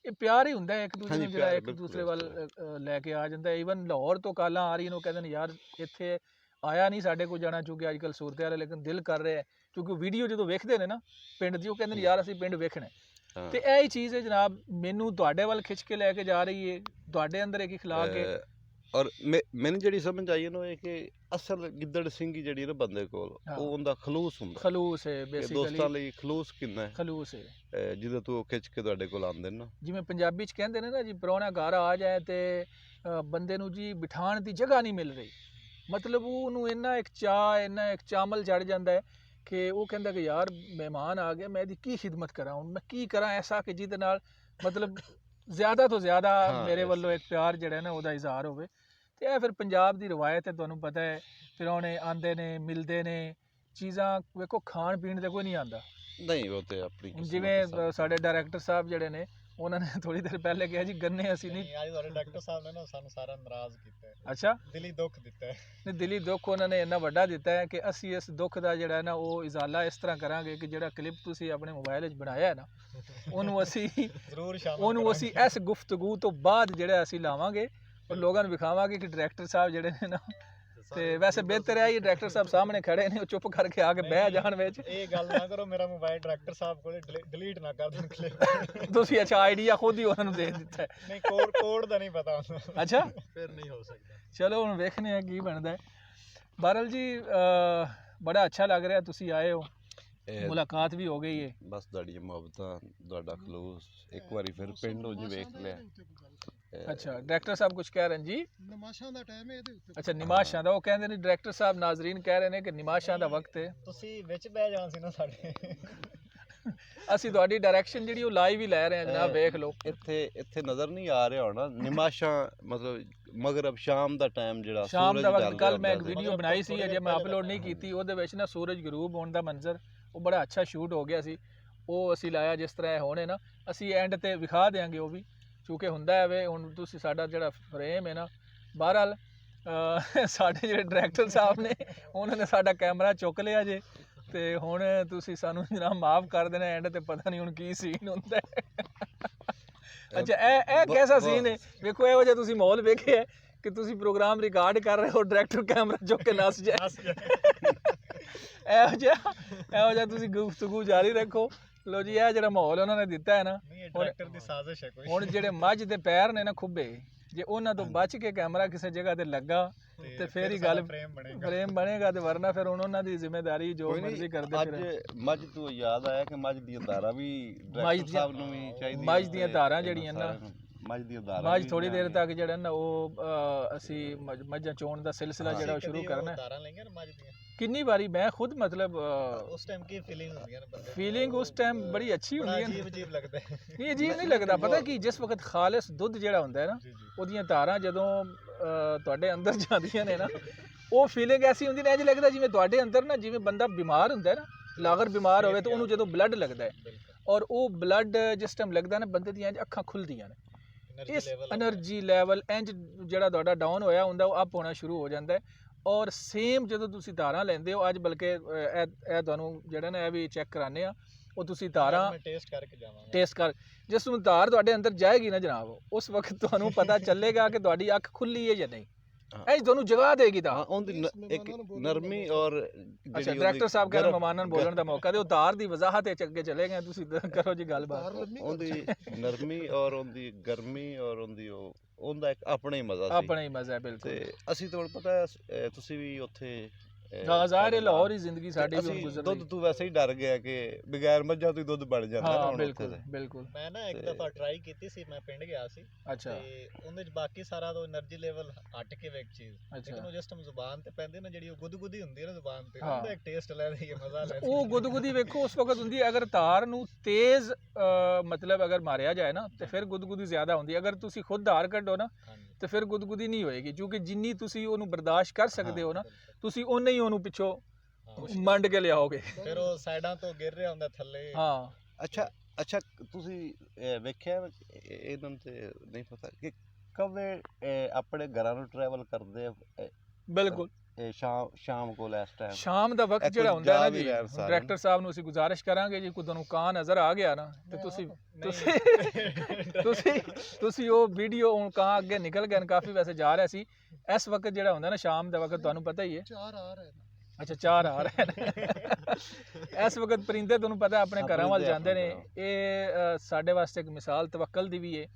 ਇਹ ਪਿਆਰ ਹੀ ਹੁੰਦਾ ਹੈ ਇੱਕ ਦੂਜੇ
ਹਾਂਜੀ,
ਨੂੰ, ਜਿਹੜਾ
ਪਿਆਰ,
ਇੱਕ
ਬਿਲਕੁਲ
ਦੂਸਰੇ
ਇਸ
ਵੱਲ ਲੈ ਕੇ ਆ ਜਾਂਦਾ ਹੈ। ਈਵਨ ਲਾਹੌਰ ਤੋਂ ਕਾਲਾਂ ਆ ਰਹੀਆਂ ਨੇ, ਉਹ ਕਹਿੰਦੇ ਨੇ ਯਾਰ ਇੱਥੇ ਆਇਆ ਨਹੀਂ ਸਾਡੇ ਕੋਲ ਜਾਣਾ, ਚੁੱਕਿਆ ਅੱਜ ਕੱਲ੍ਹ ਸੂਰਤ ਹਾਲ ਹੈ, ਲੇਕਿਨ ਦਿਲ ਕਰ ਰਿਹਾ ਹੈ ਕਿਉਂਕਿ ਵੀਡੀਓ ਜਦੋਂ ਵੇਖਦੇ ਨੇ ਨਾ ਪਿੰਡ ਦੀ, ਉਹ ਕਹਿੰਦੇ ਨੇ ਯਾਰ ਅਸੀਂ ਪਿੰਡ ਵੇਖਣਾ ਹੈ।
ਹਾਂ।
ਤੇ ਇਹ ਹੀ ਚੀਜ਼ ਹੈ ਜਨਾਬ, ਮੈਨੂੰ ਤੁਹਾਡੇ ਵੱਲ ਖਿੱਚ ਕੇ ਲੈ ਕੇ ਜਾ ਰਹੀ ਹੈ, ਤੁਹਾਡੇ ਅੰਦਰ ਇੱਕ ਇਖਲਾਕ ਹੈ।
ਔਰ ਮੈਨੂੰ ਜਿਹੜੀ ਸਮਝ ਆਈ ਇਹਨੂੰ ਇਹ ਕਿ ਅਸਲ ਗਿੱਦੜ ਸਿੰਘੀ ਜਿਹੜੀ ਨਾ ਬੰਦੇ ਕੋਲ,
ਹਾਂ।
ਉਹ ਉਹਦਾ ਖਲੂਸ ਹੁੰਦਾ,
ਖਲੂਸ ਹੈ
ਕਿ
ਬੇਸਿਕਲੀ,
ਦੋਸਤਾਂ ਲਈ ਖਲੂਸ ਕਿੰਨਾ ਹੈ,
ਖਲੂਸ ਹੈ।
ਜਿਹਦੇ ਤੋਂ ਉਹ ਖਿੱਚ ਕੇ ਤੁਹਾਡੇ ਕੋਲ ਆਉਂਦੇ ਨੇ ਨਾ।
ਜਿਵੇਂ ਪੰਜਾਬੀ ਚ ਕਹਿੰਦੇ ਨੇ ਨਾ ਜੀ, ਪ੍ਰਾਹੁਣਾ ਘਰ ਆ ਜਾਏ ਤੇ ਬੰਦੇ ਨੂੰ ਜੀ ਬਿਠਾਉਣ ਦੀ ਜਗ੍ਹਾ ਨਹੀਂ ਮਿਲ ਰਹੀ, ਮਤਲਬ ਉਹਨੂੰ ਇੰਨਾ ਇੱਕ ਚਾਅ, ਇੰਨਾ ਇੱਕ ਚਾਮਲ ਚੜ ਜਾਂਦਾ ਹੈ ਕਿ ਉਹ ਕਹਿੰਦਾ ਕਿ ਯਾਰ ਮਹਿਮਾਨ ਆ ਗਿਆ, ਮੈਂ ਇਹਦੀ ਕੀ ਖਿਦਮਤ ਕਰਾਂ, ਹੁਣ ਮੈਂ ਕੀ ਕਰਾਂ ਐਸਾ ਕਿ ਜਿਹਦੇ ਨਾਲ ਮਤਲਬ ਜ਼ਿਆਦਾ ਤੋਂ ਜ਼ਿਆਦਾ
ਹਾਂ,
ਮੇਰੇ
yes।
ਵੱਲੋਂ ਇੱਕ ਪਿਆਰ ਜਿਹੜਾ ਨਾ ਉਹਦਾ ਇਜ਼ਹਾਰ ਹੋਵੇ। ਤੇ ਇਹ ਫਿਰ ਪੰਜਾਬ ਦੀ ਰਵਾਇਤ ਹੈ, ਤੁਹਾਨੂੰ ਪਤਾ ਹੈ, ਪ੍ਰਾਹੁਣੇ ਆਉਂਦੇ ਨੇ, ਮਿਲਦੇ ਨੇ, ਚੀਜ਼ਾਂ ਵੇਖੋ ਖਾਣ ਪੀਣ ਤੇ ਕੋਈ ਨਹੀਂ ਆਉਂਦਾ।
ਨਹੀਂ ਉਹ ਤੇ ਆਪਣੀ
ਹੁਣ
ਕਿਸਮਤ
ਜਿਵੇਂ
ਹੈ ਸਭ।
ਸਾਡੇ ਡਾਇਰੈਕਟਰ ਸਾਹਿਬ ਜਿਹੜੇ ਨੇ, ਉਹਨਾਂ ਨੇ ਥੋੜੀ ਦੇਰ ਪਹਿਲੇ ਕਿਹਾ ਜੀ ਗੰਨੇ ਅਸੀਂ ਨਹੀਂ
ਅੱਜ ਤੁਹਾਡੇ ਡਾਕਟਰ ਸਾਹਿਬ ਨੇ ਨਾ ਸਾਨੂੰ ਸਾਰਾ ਨਾਰਾਜ਼ ਕੀਤਾ ਹੈ,
ਅੱਛਾ
ਦਿਲੀ ਦੁੱਖ ਦਿੱਤਾ ਹੈ।
ਨਹੀਂ ਦਿਲੀ ਦੁੱਖ ਉਹਨਾਂ ਨੇ ਇੰਨਾ ਵੱਡਾ ਦਿੱਤਾ ਹੈ ਕਿ ਅਸੀਂ ਇਸ ਦੁੱਖ ਦਾ ਜਿਹੜਾ ਨਾ ਉਹ ਇਜ਼ਾਲਾ ਇਸ ਤਰ੍ਹਾਂ ਕਰਾਂਗੇ ਕਿ ਜਿਹੜਾ ਕਲਿੱਪ ਤੁਸੀਂ ਆਪਣੇ ਮੋਬਾਈਲ ਵਿੱਚ ਬਣਾਇਆ ਹੈ ਨਾ ਉਹਨੂੰ ਅਸੀਂ
ਜ਼ਰੂਰ ਸ਼ਾਮਲ
ਉਹਨੂੰ ਅਸੀਂ ਇਸ ਗੁਫ਼ਤਗੂ ਤੋਂ ਬਾਅਦ ਜਿਹੜਾ ਅਸੀਂ ਲਾਵਾਂਗੇ ਔਰ ਲੋਕਾਂ ਨੂੰ ਵਿਖਾਵਾਂਗੇ ਕਿ ਡਾਇਰੈਕਟਰ ਸਾਹਿਬ ਜਿਹੜੇ ਨੇ ਨਾ ਤੇ ਵੈਸੇ ਬਿਹਤਰ ਹੈ ਇਹ ਡਾਇਰੈਕਟਰ ਸਾਹਿਬ ਸਾਹਮਣੇ ਖੜੇ ਨੇ ਉਹ ਚੁੱਪ ਕਰਕੇ ਆ ਕੇ ਬਹਿ ਜਾਣ ਵਿੱਚ
ਇਹ ਗੱਲ ਨਾ ਕਰੋ, ਮੇਰਾ ਮੋਬਾਈਲ ਡਾਇਰੈਕਟਰ ਸਾਹਿਬ ਕੋਲੇ ਡਿਲੀਟ ਨਾ ਕਰ ਦੇਣ ਕਲਿੱਪ।
ਤੁਸੀਂ ਅੱਛਾ ਆਈਡੀਆ ਖੁਦ ਹੀ ਉਹਨਾਂ ਨੂੰ ਦੇ ਦਿੱਤਾ ਹੈ
ਨਹੀਂ ਕੋਡ ਦਾ ਨਹੀਂ ਪਤਾ ਉਹਨੂੰ,
ਅੱਛਾ
ਫਿਰ ਨਹੀਂ ਹੋ ਸਕਦਾ।
ਚਲੋ ਹੁਣ ਵੇਖਨੇ ਆ ਕੀ ਬਣਦਾ ਹੈ। ਬਹਰਹਾਲ ਜੀ ਬੜਾ ਅੱਛਾ ਲੱਗ ਰਿਹਾ ਤੁਸੀਂ ਆਏ ਹੋ, ਮੁਲਾਕਾਤ ਵੀ ਹੋ ਗਈ ਹੈ।
ਬਸ ਤੁਹਾਡੀਆਂ ਮੁਹੱਬਤਾਂ, ਤੁਹਾਡਾ ਖਲੂਸ ਇੱਕ ਵਾਰੀ ਫਿਰ ਪਿੰਡ ਉਂਝ ਵੇਖ ਲਿਆ।
ਅੱਛਾ ਡਾਇਰੈਕਟਰ ਸਾਹਿਬ ਕੁਝ ਕਹਿ ਰਹੇ ਨੇ ਜੀ?
ਨਮਾਸ਼ਾਂ ਦਾ ਟਾਈਮ ਹੈ ਇਹਦੇ ਉੱਤੇ।
ਅੱਛਾ ਨਿਮਾਸ਼ਾਂ ਦਾ, ਉਹ ਕਹਿੰਦੇ ਨੇ ਡਾਇਰੈਕਟਰ ਸਾਹਿਬ ਨਾਜ਼ਰੀਨ ਕਹਿ ਰਹੇ ਨੇ ਕਿ ਨਿਮਾਸ਼ਾਂ ਦਾ ਵਕਤ ਹੈ।
ਤੁਸੀਂ ਵਿੱਚ ਬਹਿ ਜਾਣਾ ਸੀ ਨਾ ਸਾਡੇ।
ਅਸੀਂ ਤੁਹਾਡੀ ਡਾਇਰੈਕਸ਼ਨ ਜਿਹੜੀ ਉਹ ਲਾਈਵ ਹੀ ਲੈ ਰਹੇ ਹਾਂ ਜਨਾਬ, ਵੇਖ ਲਓ।
ਇੱਥੇ ਨਜ਼ਰ ਨਹੀਂ ਆ ਰਿਹਾ ਹੋਣਾ ਨਿਮਾਸ਼ਾਂ ਮਤਲਬ ਮਗਰਬ ਸ਼ਾਮ ਦਾ ਟਾਈਮ ਜਿਹੜਾ
ਸ਼ਾਮ ਦਾ ਵਕਤ।
ਢਲਦਾ
ਕੱਲ ਮੈਂ ਇੱਕ
ਹੁੰਦਾ ਸੀ।
ਵੀਡੀਓ ਬਣਾਈ ਸੀ ਅਜੇ ਮੈਂ ਅਪਲੋਡ ਨਹੀਂ ਕੀਤੀ, ਉਹਦੇ ਵਿੱਚ ਨਾ ਸੂਰਜ ਗਰੂਬ ਹੋਣ ਦਾ ਮੰਜ਼ਰ ਉਹ ਬੜਾ ਅੱਛਾ ਸ਼ੂਟ ਹੋ ਗਿਆ ਸੀ, ਉਹ ਅਸੀਂ ਲਾਇਆ ਜਿਸ ਤਰ੍ਹਾਂ ਇਹ ਹੋਣੇ ਨਾ। ਅਸੀਂ ਐਂਡ ਤੇ ਵਿਖਾ ਦੇਾਂਗੇ ਉਹ ਵੀ, ਕਿਉਂਕਿ ਹੁੰਦਾ ਹੈ ਵੇ ਹੁਣ ਤੁਸੀਂ ਸਾਡਾ ਜਿਹੜਾ ਫਰੇਮ ਹੈ ਨਾ। ਬਹਰਹਾਲ ਸਾਡੇ ਜਿਹੜੇ ਡਾਇਰੈਕਟਰ ਸਾਹਿਬ ਨੇ ਉਹਨਾਂ ਨੇ ਸਾਡਾ ਕੈਮਰਾ ਚੁੱਕ ਲਿਆ ਜੇ, ਤੇ ਹੁਣ ਤੁਸੀਂ ਸਾਨੂੰ ਜਨਾਬ ਮਾਫ ਕਰ ਦੇਣਾ, ਐਂਡ ਤੇ ਪਤਾ ਨਹੀਂ ਹੁਣ ਕੀ ਸੀਨ ਹੁੰਦਾ ਹੈ। ਅੱਛਾ ਇਹ ਕੈਸਾ ਸੀਨ ਹੈ? ਵੇਖੋ ਇਹੋ ਜਿਹਾ ਤੁਸੀਂ ਮਾਹੌਲ ਵੇਖਿਆ ਕਿ ਤੁਸੀਂ ਪ੍ਰੋਗਰਾਮ ਰਿਕਾਰਡ ਕਰ ਰਹੇ ਹੋ, ਡਾਇਰੈਕਟਰ ਕੈਮਰਾ ਚੁੱਕ ਕੇ ਨੱਸ ਜਾਏ। ਇਹੋ ਜਿਹਾ ਤੁਸੀਂ ਗੁਫ਼ਤਗੂ ਜਾਰੀ ਰੱਖੋ। ਲੋ ਜੀ ਇਹ ਜਿਹੜਾ ਮਾਹੌਲ ਉਹਨਾਂ ਨੇ ਦਿੱਤਾ ਹੈ ਨਾ,
ਨਹੀਂ ਡਾਇਰੈਕਟਰ ਦੀ ਸਾਜ਼ਿਸ਼ ਹੈ ਕੋਈ।
ਹੁਣ ਜਿਹੜੇ ਮੱਝ ਦੇ ਪੈਰ ਨੇ ਨਾ ਖੁੱਬੇ, ਜੇ ਉਹਨਾਂ ਤੋਂ ਬਚ ਕੇ ਕੈਮਰਾ ਕਿਸੇ ਜਗ੍ਹਾ ਤੇ ਲੱਗਾ ਤੇ ਫਿਰ ਹੀ ਗੱਲ ਫਰੇਮ ਬਣੇਗਾ, ਤੇ ਵਰਨਾ ਫਿਰ ਹੁਣ ਉਹਨਾਂ ਦੀ ਜ਼ਿੰਮੇਵਾਰੀ ਜੋ
ਕੋਈ ਨਹੀਂ,
ਮਰਜ਼ੀ ਕਰਦੇ
ਅੱਜ
ਫਿਰ।
ਮੱਝ ਤੋਂ ਯਾਦ ਆਇਆ ਕਿ ਮੱਝ ਦੀਆਂ ਧਾਰਾਂ ਵੀ ਡਾਇਰੈਕਟਰ ਸਾਹਿਬ ਨੂੰ ਵੀ ਚਾਹੀਦੀ।
ਮੱਝ ਦੀਆਂ ਧਾਰਾਂ ਜਿਹੜੀਆਂ ਨਾ,
ਮੱਝ ਦੀਆਂ ਧਾਰਾਂ
ਮੱਝ ਥੋੜੀ ਦੇਰ ਤੱਕ ਜਿਹੜਾ ਨਾ ਉਹ ਅਸੀਂ ਮੱਝਾਂ ਚੋਣ ਦਾ ਸਿਲਸਿਲਾ ਜਿਹੜਾ ਉਹ ਸ਼ੁਰੂ ਕਰਨਾ।
ਧਾਰਾਂ ਲਈਆਂ ਨਾ ਮੱਝ ਦੀਆਂ
ਕਿੰਨੀ ਵਾਰੀ ਮੈਂ ਖੁਦ ਮਤਲਬ
ਉਸ ਟਾਈਮ ਕੀ ਫੀਲਿੰਗ ਹੁੰਦੀਆਂ ਨੇ ਬੰਦੇ
ਫੀਲਿੰਗ ਉਸ ਟਾਈਮ ਬੜੀ ਅੱਛੀ ਹੁੰਦੀ ਹੈ।
ਅਜੀਬ ਲੱਗਦਾ ਹੈ।
ਨਹੀਂ ਅਜੀਬ ਨਹੀਂ ਲੱਗਦਾ, ਪਤਾ ਕੀ ਜਿਸ ਵਕਤ ਖਾਲਿਸ ਦੁੱਧ ਜਿਹੜਾ ਹੁੰਦਾ ਹੈ ਨਾ, ਉਹਦੀਆਂ ਧਾਰਾਂ ਜਦੋਂ ਤੁਹਾਡੇ ਅੰਦਰ ਜਾਂਦੀਆਂ ਨੇ ਨਾ, ਉਹ ਫੀਲਿੰਗ ਐਸੀ ਹੁੰਦੀ ਨੇ, ਇੰਝ ਲੱਗਦਾ ਜਿਵੇਂ ਤੁਹਾਡੇ ਅੰਦਰ ਨਾ, ਜਿਵੇਂ ਬੰਦਾ ਬਿਮਾਰ ਹੁੰਦਾ ਹੈ ਨਾ, ਲਾਗਰ ਬਿਮਾਰ ਹੋਵੇ ਤਾਂ ਉਹਨੂੰ ਜਦੋਂ ਬਲੱਡ ਲੱਗਦਾ ਹੈ, ਔਰ ਉਹ ਬਲੱਡ ਜਿਸ ਟਾਈਮ ਲੱਗਦਾ ਨਾ ਬੰਦੇ ਦੀਆਂ ਇੰਝ ਅੱਖਾਂ ਖੁੱਲਦੀਆਂ ਨੇ। ਇਸ એનર્ਜੀ ਲੈਵਲ ਇੰਝ ਜਿਹੜਾ ਤੁਹਾਡਾ ਡਾਊਨ ਹੋਇਆ ਹੁੰਦਾ ਉਹ ਅਪ ਹੋਣਾ ਸ਼ੁਰੂ ਹੋ ਜਾਂਦਾ ਹੈ। ਔਰ ਸੇਮ ਜਦੋਂ ਤੁਸੀਂ ਧਾਰਾਂ ਲੈਂਦੇ ਹੋ, ਅੱਜ ਬਲਕਿ ਇਹ ਤੁਹਾਨੂੰ ਜਿਹੜਾ ਨਾ ਇਹ ਵੀ ਚੈੱਕ ਕਰਾਣੇ ਆ, ਉਹ ਤੁਸੀਂ ਧਾਰਾਂ
ਟੇਸਟ ਕਰਕੇ ਜਾਵਾਂਗਾ।
ਟੇਸਟ ਕਰ, ਜਿਸ ਨੂੰ ਧਾਰ ਤੁਹਾਡੇ ਅੰਦਰ ਜਾਏਗੀ ਨਾ ਜਨਾਬ, ਉਸ ਵਕਤ ਤੁਹਾਨੂੰ ਪਤਾ ਚੱਲੇਗਾ ਕਿ ਤੁਹਾਡੀ ਅੱਖ ਖੁੱਲੀ ਹੈ ਜਾਂ ਨਹੀਂ। ਇਹ ਤੁਹਾਨੂੰ ਜਗਾ ਦੇਗੀ ਤਾਂ
ਉਹਦੀ ਇੱਕ ਨਰਮੀ ਔਰ
ਅੱਛਾ ਡਾਇਰੈਕਟਰ ਸਾਹਿਬ ਕਹਿੰਦੇ ਮਹਿਮਾਨਾਂ ਬੋਲਣ ਦਾ ਮੌਕਾ ਦਿਓ, ਧਾਰ ਦੀ ਵਜ਼ਾਹਤ ਤੇ ਅੱਗੇ ਚਲੇ ਗਏ ਤੁਸੀਂ, ਕਰੋ ਜੀ ਗੱਲਬਾਤ।
ਉਹਦੀ ਨਰਮੀ ਔਰ ਉਹਦੀ ਗਰਮੀ ਔਰ ਉਹਦਾ ਇੱਕ ਆਪਣਾ ਹੀ ਮਜ਼ਾ ਸੀ,
ਆਪਣਾ ਹੀ ਮਜ਼ਾ ਹੈ ਬਿਲਕੁਲ।
ਤੇ ਅਸੀਂ ਤੁਹਾਨੂੰ ਪਤਾ ਹੈ ਤੁਸੀਂ ਵੀ ਉੱਥੇ
ਜ਼ਾਹਿਰ ਹੈ ਲਾਹੌਰ ਹੀ ਜ਼ਿੰਦਗੀ ਸਾਡੀ ਵੀ ਹੁਣ ਗੁਜ਼ਰ
ਦੁੱਧ ਤੋਂ ਵੈਸੇ ਹੀ ਡਰ ਗਿਆ ਕਿ ਬਗੈਰ ਮੱਝਾਂ ਤੋਂ ਹੀ ਦੁੱਧ ਬਣ ਜਾਂਦਾ ਨਾ
ਹਾਂ
ਹੁਣ
ਬਿਲਕੁਲ ਬਿਲਕੁਲ।
ਮੈਂ ਨਾ ਇੱਕ ਦਫਾ ਟਰਾਈ ਕੀਤੀ ਸੀ, ਮੈਂ ਪਿੰਡ ਗਿਆ ਸੀ
ਅੱਛਾ
ਤੇ ਉਹਦੇ ਚ ਬਾਕੀ ਸਾਰਾ ਤੋਂ એનર્ਜੀ ਲੈਵਲ ਹਟ ਕੇ ਵੇਖ ਚੀਜ਼, ਲੇਕਿਨ ਉਹ ਜਿਸ ਟਾਈਮ ਜ਼ੁਬਾਨ ਤੇ ਪੈਂਦੀ ਨਾ, ਜਿਹੜੀ ਉਹ ਗੁਦਗੁਦੀ ਹੁੰਦੀ ਹੈ ਨਾ ਜ਼ੁਬਾਨ ਤੇ, ਉਹਦਾ ਇੱਕ ਟੇਸਟ ਲੈ ਰਹੀ ਹੈ, ਮਜ਼ਾ ਲੈ ਰਹੀ ਹੈ।
ਉਹ ਗੁਦਗੁਦੀ ਵੇਖੋ ਉਸ ਵਕਤ ਹੁੰਦੀ ਹੈ, ਅਗਰ ਧਾਰ ਨੂੰ ਤੇਜ਼ ਮਤਲਬ ਅਗਰ ਮਾਰਿਆ ਜਾਏ ਨਾ ਤੇ ਫਿਰ ਗੁਦਗੁਦੀ ਜ਼ਿਆਦਾ ਹੁੰਦੀ ਹੈ। ਅਗਰ ਤੁਸੀਂ ਖੁਦ ਧਾਰ ਕੱਢੋ ਨਾ ਤੇ ਫਿਰ ਗੁਦਗੁਦੀ ਨਹੀਂ ਹੋਏਗੀ, ਕਿਉਂਕਿ ਜਿੰਨੀ ਤੁਸੀਂ ਉਹਨੂੰ ਬਰਦਾਸ਼ਤ ਕਰ ਸਕਦੇ ਹੋ ਨਾ, ਤੁਸੀਂ ਉਨਾ ਹੀ ਉਹਨੂੰ ਪਿੱਛੋਂ ਮੰਡ ਕੇ ਲਿਆਓਗੇ,
ਫਿਰ ਉਹ ਸਾਈਡਾਂ ਤੋਂ ਗਿਰ ਰਿਹਾ ਹੁੰਦਾ ਥੱਲੇ।
ਹਾਂ
ਅੱਛਾ ਤੁਸੀਂ ਵੇਖਿਆ ਇਹਨਾਂ ਤੇ ਨਹੀਂ ਪਤਾ ਕਿ ਕਦੇ ਆਪਣੇ ਘਰਾਂ ਨੂੰ ਟਰੈਵਲ ਕਰਦੇ ਆ
ਬਿਲਕੁਲ
ਸ਼ਾਮ ਕੋਲ ਇਸ ਟਾਈਮ
ਸ਼ਾਮ ਦਾ ਵਕਤ ਜਿਹੜਾ ਹੁੰਦਾ ਹੈ ਨਾ ਜੀ, ਡਾਇਰੈਕਟਰ ਸਾਹਿਬ ਨੂੰ ਅਸੀਂ ਗੁਜ਼ਾਰਿਸ਼ ਕਰਾਂਗੇ ਜੀ, ਕੋਈ ਤੁਹਾਨੂੰ ਕਾਂ ਨਜ਼ਰ ਆ ਗਿਆ ਨਾ ਤੇ ਤੁਸੀਂ ਉਹ ਵੀਡੀਓ ਹੁਣ ਕਾਂ ਅੱਗੇ ਨਿਕਲ ਗਏ, ਕਾਫੀ ਵੈਸੇ ਜਾ ਰਿਹਾ ਸੀ। ਇਸ ਵਕਤ ਜਿਹੜਾ ਹੁੰਦਾ ਨਾ ਸ਼ਾਮ ਦਾ ਵਕਤ, ਤੁਹਾਨੂੰ ਪਤਾ ਹੀ ਹੈ,
4 ਆ ਰਹੇ ਨੇ।
ਅੱਛਾ 4 ਆ ਰਹੇ ਨੇ। ਇਸ ਵਕਤ ਪਰਿੰਦੇ ਤੁਹਾਨੂੰ ਪਤਾ ਆਪਣੇ ਘਰਾਂ ਵੱਲ ਜਾਂਦੇ ਨੇ। ਇਹ ਸਾਡੇ ਵਾਸਤੇ ਇੱਕ ਮਿਸਾਲ ਤਵੱਕਲ ਦੀ ਵੀ ਹੈ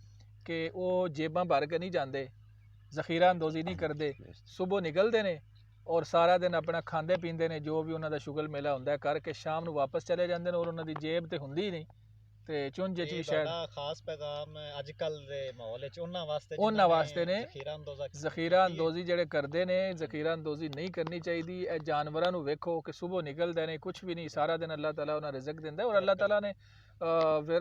ਕਿ ਉਹ ਜੇਬਾਂ ਭਰ ਕੇ ਨਹੀਂ ਜਾਂਦੇ, ਜ਼ਖੀਰਾ ਅੰਦੋਜ਼ੀ ਨਹੀਂ ਕਰਦੇ, ਸਵੇਰ ਨਿਕਲਦੇ ਨੇ ਔਰ ਸਾਰਾ ਦਿਨ ਆਪਣਾ ਖਾਂਦੇ ਪੀਂਦੇ ਨੇ, ਜੋ ਵੀ ਉਹਨਾਂ ਦਾ ਸ਼ੁਗਲ ਮੇਲਾ ਹੁੰਦਾ ਕਰਕੇ ਸ਼ਾਮ ਨੂੰ ਵਾਪਸ ਚਲੇ ਜਾਂਦੇ ਨੇ, ਔਰ ਉਹਨਾਂ ਦੀ ਜੇਬ ਤੇ ਹੁੰਦੀ ਨਹੀਂ ਤੇ ਚੁੰਝ ਚ ਵੀ ਸ਼ਾਇਦ
ਖਾਸ ਪੈਗਾਮ ਅੱਜ ਕੱਲ ਦੇ ਮਾਹੌਲ ਵਿੱਚ ਉਹਨਾਂ ਵਾਸਤੇ ਨੇ ਜ਼ਖੀਰਾ ਅੰਦੋਜ਼ੀ ਜਿਹੜੇ ਕਰਦੇ ਨੇ। ਜ਼ਖੀਰਾ ਅੰਦੋਜ਼ੀ ਨਹੀਂ ਕਰਨੀ ਚਾਹੀਦੀ। ਇਹ ਜਾਨਵਰਾਂ ਨੂੰ ਵੇਖੋ ਕਿ ਸਵੇਰ ਨਿਕਲਦੇ ਨੇ, ਕੁਝ ਵੀ ਨਹੀਂ, ਸਾਰਾ ਦਿਨ ਅੱਲਾਹ ਤਾਲਾ ਉਹਨਾਂ ਰਿਜ਼ਕ ਦਿੰਦਾ, ਔਰ ਅੱਲਾਹ ਤਾਲਾ ਨੇ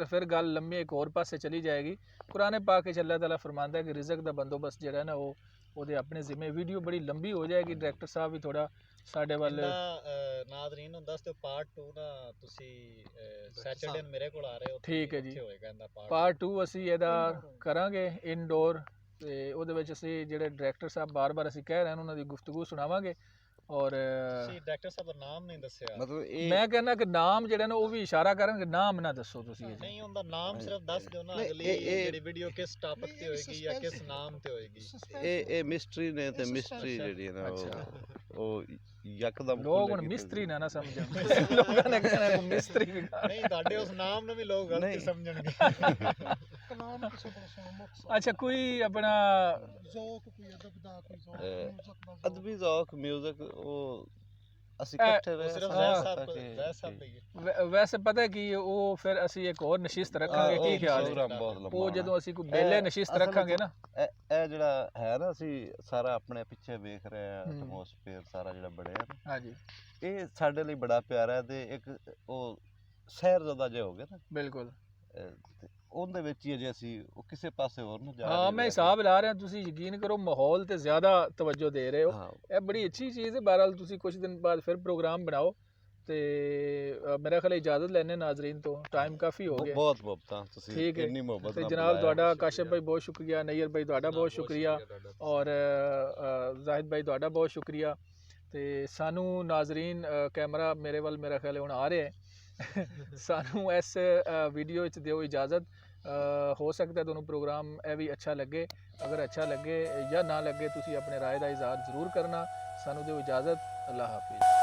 ਫਿਰ ਗੱਲ ਲੰਮੀ ਇੱਕ ਹੋਰ ਪਾਸੇ ਚਲੀ ਜਾਏਗੀ। ਕੁਰਾਨ ਪਾਕ ਵਿੱਚ ਅੱਲਾਹ ਤਾਲਾ ਫਰਮਾਂਦਾ ਹੈ ਕਿ ਰਿਜ਼ਕ ਦਾ ਬੰਦੋਬਸਤ ਜਿਹੜਾ ਨਾ ਉਹ ਉਹਦੇ ਆਪਣੇ ਜ਼ਿੰਮੇ। ਵੀਡੀਓ ਬੜੀ ਲੰਬੀ ਹੋ ਜਾਏਗੀ, ਡਾਇਰੈਕਟਰ ਸਾਹਿਬ ਵੀ ਥੋੜਾ
ਸਾਡੇ ਵੱਲ
ਨਾਜ਼ਰੀਨ ਨੂੰ ਦੱਸ ਦਿਓ ਪਾਰਟ 2 ਨਾ ਤੁਸੀਂ ਸੈਚਰਡੇ ਨੂੰ ਮੇਰੇ ਕੋਲ ਆ ਰਹੇ ਹੋ
ਠੀਕ ਹੈ ਜੀ।
ਹੋਏਗਾ ਇਹਦਾ
ਪਾਰਟ 2 ਅਸੀਂ ਇਹਦਾ ਕਰਾਂਗੇ ਇਨਡੋਰ, ਤੇ ਉਹਦੇ ਵਿੱਚ ਅਸੀਂ ਜਿਹੜੇ ਡਾਇਰੈਕਟਰ ਸਾਹਿਬ ਬਾਰ-ਬਾਰ ਅਸੀਂ ਕਹਿ ਰਹੇ ਹਾਂ ਉਹਨਾਂ ਦੀ ਗੁਫ਼ਤਗੂ ਸੁਣਾਵਾਂਗੇ। ਔਰ
ਤੁਸੀਂ ਡਾਇਰੈਕਟਰ ਸਾਹਿਬ ਦਾ ਨਾਮ ਨਹੀਂ ਦੱਸਿਆ।
ਮਤਲਬ ਇਹ
ਮੈਂ ਕਹਿੰਦਾ ਕਿ ਨਾਮ ਜਿਹੜਾ ਨਾ ਉਹ ਵੀ ਇਸ਼ਾਰਾ ਕਰਨਗੇ, ਨਾਮ ਨਾ ਦੱਸੋ ਤੁਸੀਂ ਅਜੇ।
ਨਹੀਂ ਉਹਦਾ ਨਾਮ ਸਿਰਫ ਦੱਸ ਦਿਓ ਨਾ,
ਨਹੀਂ,
ਅਗਲੀ
ਇਹ-
ਜਿਹੜੀ ਵੀਡੀਓ ਕਿਸ ਟਾਪਿਕ ਤੇ ਹੋਏਗੀ ਜਾਂ ਕਿਸ ਨਾਮ ਤੇ ਹੋਏਗੀ।
ਇਹ ਮਿਸਟਰੀ ਨੇ ਤੇ ਮਿਸਟਰੀ ਜਿਹੜੀ ਹੈ ਨਾ ਉਹ ਯਕਦਮ
ਲੋਕ ਹੁਣ
ਖੁੱਲ੍ਹੇਗੀ ਤੇ-
ਮਿਸਤਰੀ ਨਾ ਸਮਝਣ ਲੋਕਾਂ ਨੇ ਕਹਿਣਾ ਕਿ ਮਿਸਤਰੀ ਵੀ
ਨਹੀਂ ਤੁਹਾਡੇ ਉਸ ਨਾਮ ਨੂੰ ਵੀ ਲੋਕ ਗਲਤ
ਨਹੀਂ।
ਸਮਝਣਗੇ।
ਕਲਾਮ ਕਿਸੇ ਕੋਲ ਸੁਣੋ ਮੁਕਤਸਰ
ਅੱਛਾ ਕੋਈ ਆਪਣਾ
ਜ਼ੌਕ ਕੋਈ ਅਦਬ ਦਾ ਕੋਈ ਜ਼ੌਕ
ਅਹ,
ਮਿਊਜ਼ਿਕ ਦਾ
ਅਦਬੀ ਜ਼ੌਕ ਮਿਊਜ਼ਿਕ ਉਹ ਅਸੀਂ
ਇਹ
ਇਕੱਠੇ
ਉਹ
ਰਹੇ
ਸਿਰਫ
ਹਾਂ,
ਜ਼ੈਦ ਸਾਹਿਬ ਜ਼ੈਦ ਸਾਹਿਬ ਦਾ ਹੀ ਹੈ।
ਵੈਸੇ ਪਤਾ ਕੀ ਉਹ ਫਿਰ ਅਸੀਂ ਇੱਕ ਹੋਰ ਨਸ਼ਿਸਤ ਰੱਖਾਂਗੇ, ਕੀ ਖਿਆਲ ਹੈ?
ਪ੍ਰੋਗਰਾਮ ਬਹੁਤ ਲੰਬਾ
ਉਹ
ਹੋਣਾ।
ਜਦੋਂ ਅਸੀਂ ਕੋਈ ਬੇਲੇ
ਇਹ
ਨਸ਼ਿਸਤ
ਅਸਲ
ਰੱਖਾਂਗੇ ਨਾ,
ਇਹ ਜਿਹੜਾ ਹੈ ਨਾ ਅਸੀਂ ਸਾਰਾ ਆਪਣੇ ਪਿੱਛੇ ਵੇਖ ਰਹੇ ਆ
ਹੂੰ।
ਐਟਮੋਸਫੇਅਰ ਸਾਰਾ ਜਿਹੜਾ ਬਣਿਆ ਨਾ,
ਹਾਂਜੀ
ਇਹ ਸਾਡੇ ਲਈ ਬੜਾ ਪਿਆਰਾ ਹੈ ਤੇ ਇੱਕ ਉਹ ਸੈਰਜ਼ਦਾ ਜਿਹਾ ਹੋ ਗਿਆ ਨਾ
ਬਿਲਕੁਲ।
ਤੇ ਉਹਦੇ ਵਿੱਚ ਹੀ ਅਜੇ ਅਸੀਂ ਉਹ ਕਿਸੇ ਪਾਸੇ ਹੋਰ ਨੂੰ ਜਾ
ਹਾਂ
ਰਹੇ
ਮੈਂ
ਹਾਂ।
ਹਿਸਾਬ ਲਾ ਰਿਹਾ, ਤੁਸੀਂ ਯਕੀਨ ਕਰੋ ਮਾਹੌਲ ਤੇ ਜ਼ਿਆਦਾ ਤਵੱਜੋ ਦੇ ਰਹੇ ਹੋ।
ਹਾਂ
ਇਹ ਬੜੀ ਅੱਛੀ ਚੀਜ਼ ਹੈ। ਬਹਰਹਾਲ ਤੁਸੀਂ ਕੁਝ ਦਿਨ ਬਾਅਦ ਫਿਰ ਪ੍ਰੋਗਰਾਮ ਬਣਾਓ ਤੇ ਮੇਰਾ ਖਿਆਲ ਇਜਾਜ਼ਤ ਲੈਣੇ ਨਾਜ਼ਰੀਨ ਤੋਂ, ਟਾਈਮ ਕਾਫੀ ਹੋ ਗਿਆ।
ਬਹੁਤ ਮੁਹੱਬਤਾਂ ਤੁਸੀਂ
ਠੀਕ ਹੈ।
ਇੰਨੀ ਮੁਹੱਬਤ
ਤੇ
ਨਾਲ
ਜਨਾਬ
ਬੁਲਾਇਆ।
ਤੁਹਾਡਾ ਕਾਸ਼ਫ ਭਾਈ ਬਹੁਤ ਸ਼ੁਕਰੀਆ, ਨਈਰ ਭਾਈ ਤੁਹਾਡਾ ਬਹੁਤ ਸ਼ੁਕਰੀਆ, ਔਰ ਜ਼ਾਹਿਦ ਭਾਈ ਤੁਹਾਡਾ ਬਹੁਤ ਸ਼ੁਕਰੀਆ। ਤੇ ਸਾਨੂੰ ਨਾਜ਼ਰੀਨ ਕੈਮਰਾ ਮੇਰੇ ਵੱਲ ਮੇਰਾ ਖਿਆਲ ਹੁਣ ਆ ਰਿਹਾ ਹੈ ਸਾਨੂੰ ਇਸ ਵੀਡੀਓ ਵਿੱਚ ਦਿਓ ਇਜਾਜ਼ਤ। ਹੋ ਸਕਦਾ ਤੁਹਾਨੂੰ ਪ੍ਰੋਗਰਾਮ ਇਹ ਵੀ ਅੱਛਾ ਲੱਗੇ, ਅਗਰ ਅੱਛਾ ਲੱਗੇ ਜਾਂ ਨਾ ਲੱਗੇ ਤੁਸੀਂ ਆਪਣੇ ਰਾਏ ਦਾ ਇਜ਼ਹਾਰ ਜ਼ਰੂਰ ਕਰਨਾ। ਸਾਨੂੰ ਦਿਓ ਇਜਾਜ਼ਤ। ਅੱਲਾਹ ਹਾਫਿਜ਼।